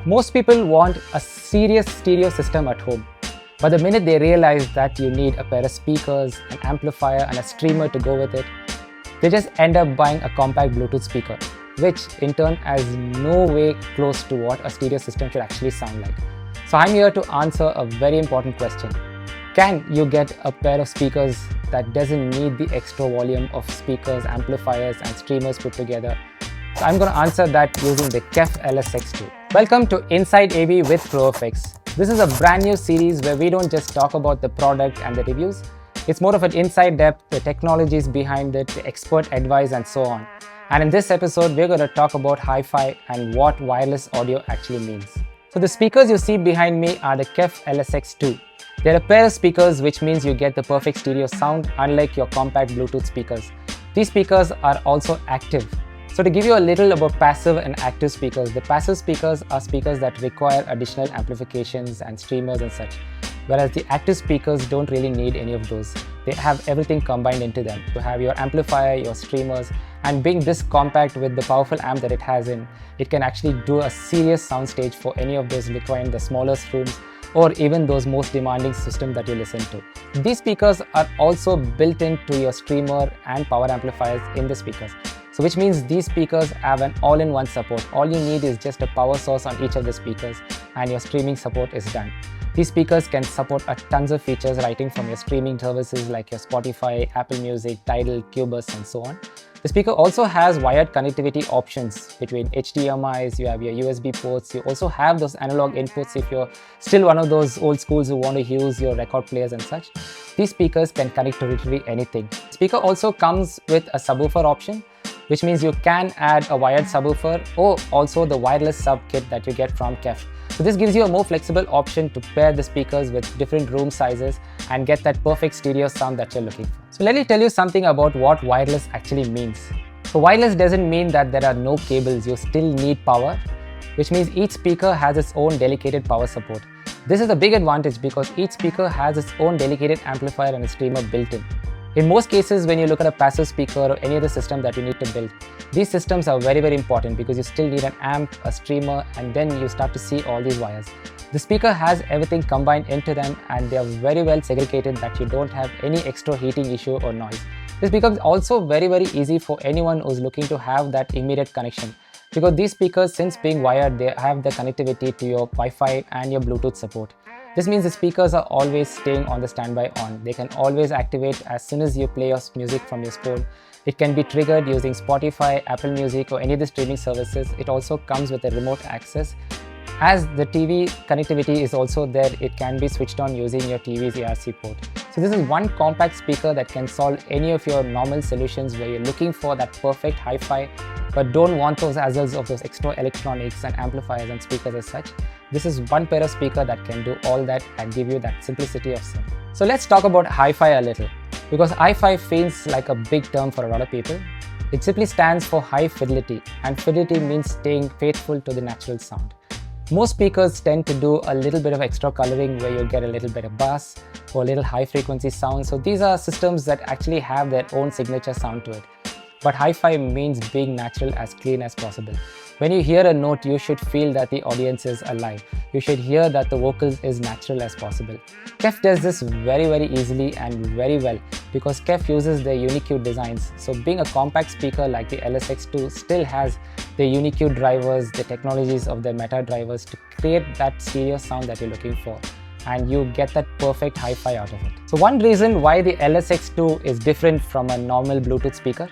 Most people want a serious stereo system at home, but the minute they realize that you need a pair of speakers, an amplifier and a streamer to go with it, they just end up buying a compact Bluetooth speaker, which in turn has no way close to what a stereo system should actually sound like. So I'm here to answer a very important question. Can you get a pair of speakers that doesn't need the extra volume of speakers, amplifiers and streamers put together? So I'm going to answer that using the KEF LSX2. Welcome to Inside AV with ProFX. This is a brand new series where we don't just talk about the product and the reviews. It's more of an inside depth, the technologies behind it, the expert advice and so on. And in this episode, we're going to talk about hi-fi and what wireless audio actually means. So the speakers you see behind me are the KEF LSX2. They're a pair of speakers, which means you get the perfect stereo sound unlike your compact Bluetooth speakers. These speakers are also active. So to give you a little about passive and active speakers, the passive speakers are speakers that require additional amplifications and streamers and such, whereas the active speakers don't really need any of those. They have everything combined into them. You have your amplifier, your streamers, and being this compact with the powerful amp that it has in, it can actually do a serious soundstage for any of those requiring the smallest rooms or even those most demanding systems that you listen to. These speakers are also built into your streamer and power amplifiers in the speakers. So which means these speakers have an all-in-one support. All you need is just a power source on each of the speakers and your streaming support is done. These speakers can support a tons of features writing from your streaming services like your Spotify, Apple Music, Tidal, Cubus and so on. The speaker also has wired connectivity options between HDMIs, you have your USB ports, you also have those analog inputs if you're still one of those old schools who want to use your record players and such. These speakers can connect to literally anything. The speaker also comes with a subwoofer option, which means you can add a wired subwoofer or also the wireless sub kit that you get from KEF. So this gives you a more flexible option to pair the speakers with different room sizes and get that perfect stereo sound that you're looking for. So let me tell you something about what wireless actually means. So wireless doesn't mean that there are no cables, you still need power, which means each speaker has its own dedicated power support. This is a big advantage because each speaker has its own dedicated amplifier and a streamer built in. In most cases, when you look at a passive speaker or any other system that you need to build, these systems are very, very important because you still need an amp, a streamer, and then you start to see all these wires. The speaker has everything combined into them and they are very well segregated that you don't have any extra heating issue or noise. This becomes also very, very easy for anyone who's looking to have that immediate connection. Because these speakers, since being wired, they have the connectivity to your Wi-Fi and your Bluetooth support. This means the speakers are always staying on the standby on. They can always activate as soon as you play your music from your phone. It can be triggered using Spotify, Apple Music or any of the streaming services. It also comes with a remote access. As the TV connectivity is also there, it can be switched on using your TV's ARC port. So this is one compact speaker that can solve any of your normal solutions where you're looking for that perfect hi-fi but don't want those hassles of those extra electronics and amplifiers and speakers as such. This is one pair of speaker that can do all that and give you that simplicity of sound. So let's talk about hi-fi a little, because hi-fi feels like a big term for a lot of people. It simply stands for high fidelity, and fidelity means staying faithful to the natural sound. Most speakers tend to do a little bit of extra coloring where you get a little bit of bass or a little high frequency sound. So these are systems that actually have their own signature sound to it. But hi-fi means being natural, as clean as possible. When you hear a note, you should feel that the audience is alive. You should hear that the vocals is natural as possible. KEF does this very, very easily and very well because KEF uses their Uni-Q designs. So being a compact speaker like the LSX2 still has the Uni-Q drivers, the technologies of the meta drivers to create that stereo sound that you're looking for. And you get that perfect hi-fi out of it. So one reason why the LSX2 is different from a normal Bluetooth speaker,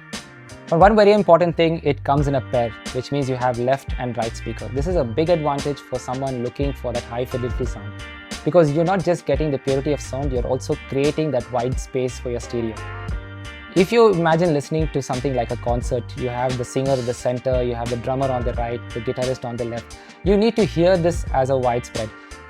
but one very important thing, it comes in a pair, which means you have left and right speaker. This is a big advantage for someone looking for that high fidelity sound because you're not just getting the purity of sound, you're also creating that wide space for your stereo. If you imagine listening to something like a concert, you have the singer at the center, you have the drummer on the right, the guitarist on the left. You need to hear this as a widespread.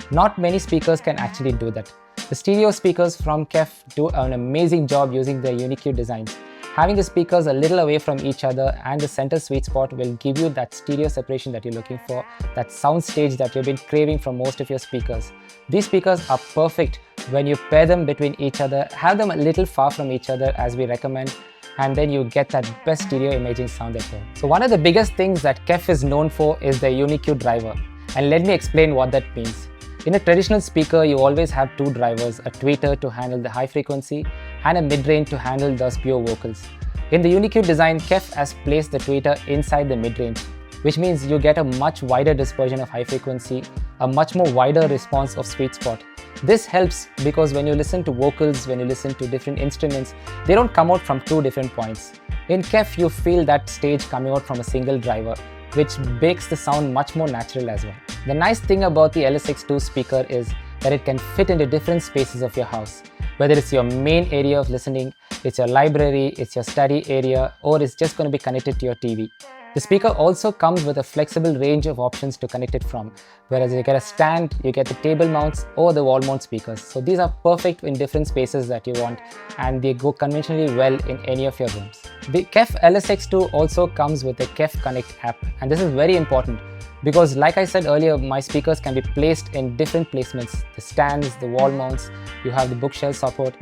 Not many speakers can actually do that. The stereo speakers from KEF do an amazing job using their Uni-Q designs. Having the speakers a little away from each other and the center sweet spot will give you that stereo separation that you're looking for, that sound stage that you've been craving from most of your speakers. These speakers are perfect when you pair them between each other, have them a little far from each other as we recommend, and then you get that best stereo imaging sound at home. So one of the biggest things that KEF is known for is the Uni-Q driver. And let me explain what that means. In a traditional speaker, you always have two drivers, a tweeter to handle the high frequency and a mid-range to handle those pure vocals. In the Uni-Q design, KEF has placed the tweeter inside the mid-range, which means you get a much wider dispersion of high frequency, a much more wider response of sweet spot. This helps because when you listen to vocals, when you listen to different instruments, they don't come out from two different points. In KEF, you feel that stage coming out from a single driver, which makes the sound much more natural as well. The nice thing about the LSX2 speaker is that it can fit into different spaces of your house. Whether it's your main area of listening, it's your library, it's your study area, or it's just going to be connected to your TV. The speaker also comes with a flexible range of options to connect it from, whereas you get a stand, you get the table mounts or the wall mount speakers. So these are perfect in different spaces that you want, and they go conventionally well in any of your rooms. The KEF LSX2 also comes with the KEF Connect app, and this is very important because, like I said earlier, my speakers can be placed in different placements, the stands, the wall mounts, you have the bookshelf support,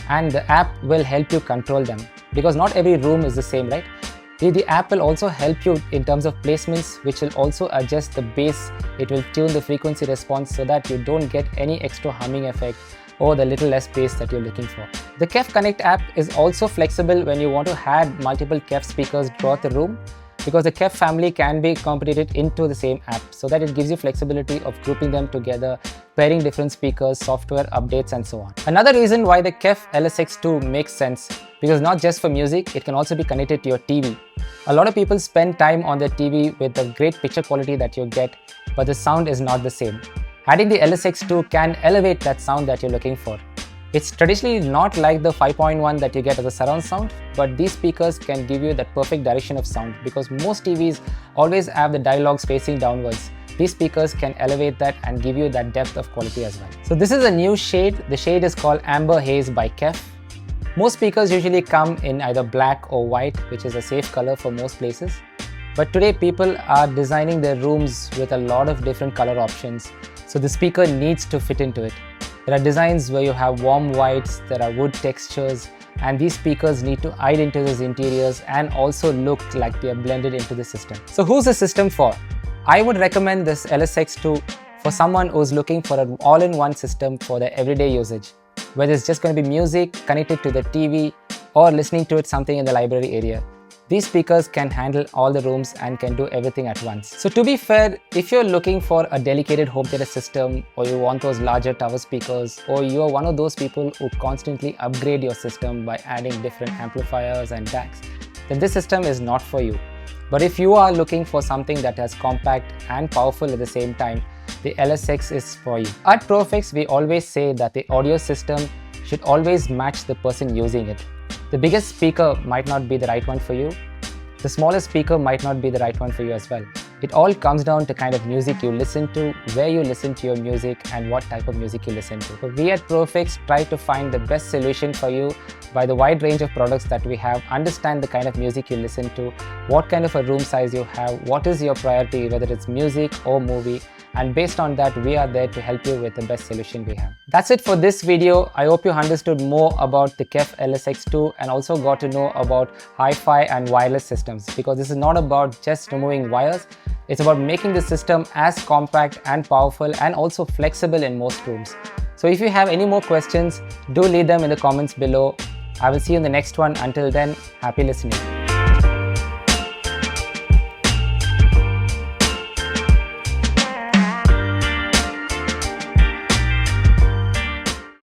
and the app will help you control them because not every room is the same, right? The app will also help you in terms of placements, which will also adjust the bass. It will tune the frequency response so that you don't get any extra humming effect or the little less bass that you're looking for. The KEF Connect app is also flexible when you want to add multiple KEF speakers throughout the room, because the KEF family can be incorporated into the same app so that it gives you flexibility of grouping them together, pairing different speakers, software updates, and so on. Another reason why the KEF LSX2 makes sense, because not just for music, it can also be connected to your TV. A lot of people spend time on their TV with the great picture quality that you get, but the sound is not the same. Adding the LSX2 can elevate that sound that you're looking for. It's traditionally not like the 5.1 that you get as a surround sound, but these speakers can give you that perfect direction of sound because most TVs always have the dialogues facing downwards. These speakers can elevate that and give you that depth of quality as well. So this is a new shade. The shade is called Amber Haze by KEF. Most speakers usually come in either black or white, which is a safe color for most places. But today people are designing their rooms with a lot of different color options, so the speaker needs to fit into it. There are designs where you have warm whites, there are wood textures, and these speakers need to hide into those interiors and also look like they are blended into the system. So who's the system for? I would recommend this LSX2 for someone who's looking for an all-in-one system for their everyday usage. Whether it's just going to be music connected to the TV or listening to it something in the library area. These speakers can handle all the rooms and can do everything at once. So to be fair, if you're looking for a dedicated home theater system, or you want those larger tower speakers, or you're one of those people who constantly upgrade your system by adding different amplifiers and DACs, then this system is not for you. But if you are looking for something that is compact and powerful at the same time, the LSX is for you. At ProFix, we always say that the audio system should always match the person using it. The biggest speaker might not be the right one for you. The smallest speaker might not be the right one for you as well. It all comes down to kind of music you listen to, where you listen to your music, and what type of music you listen to. So we at ProFix try to find the best solution for you by the wide range of products that we have, understand the kind of music you listen to, what kind of a room size you have, what is your priority, whether it's music or movie, and based on that, we are there to help you with the best solution we have. That's it for this video. I hope you understood more about the KEF LSX2 and also got to know about hi-fi and wireless systems, because this is not about just removing wires. It's about making the system as compact and powerful and also flexible in most rooms. So if you have any more questions, do leave them in the comments below. I will see you in the next one. Until then, happy listening.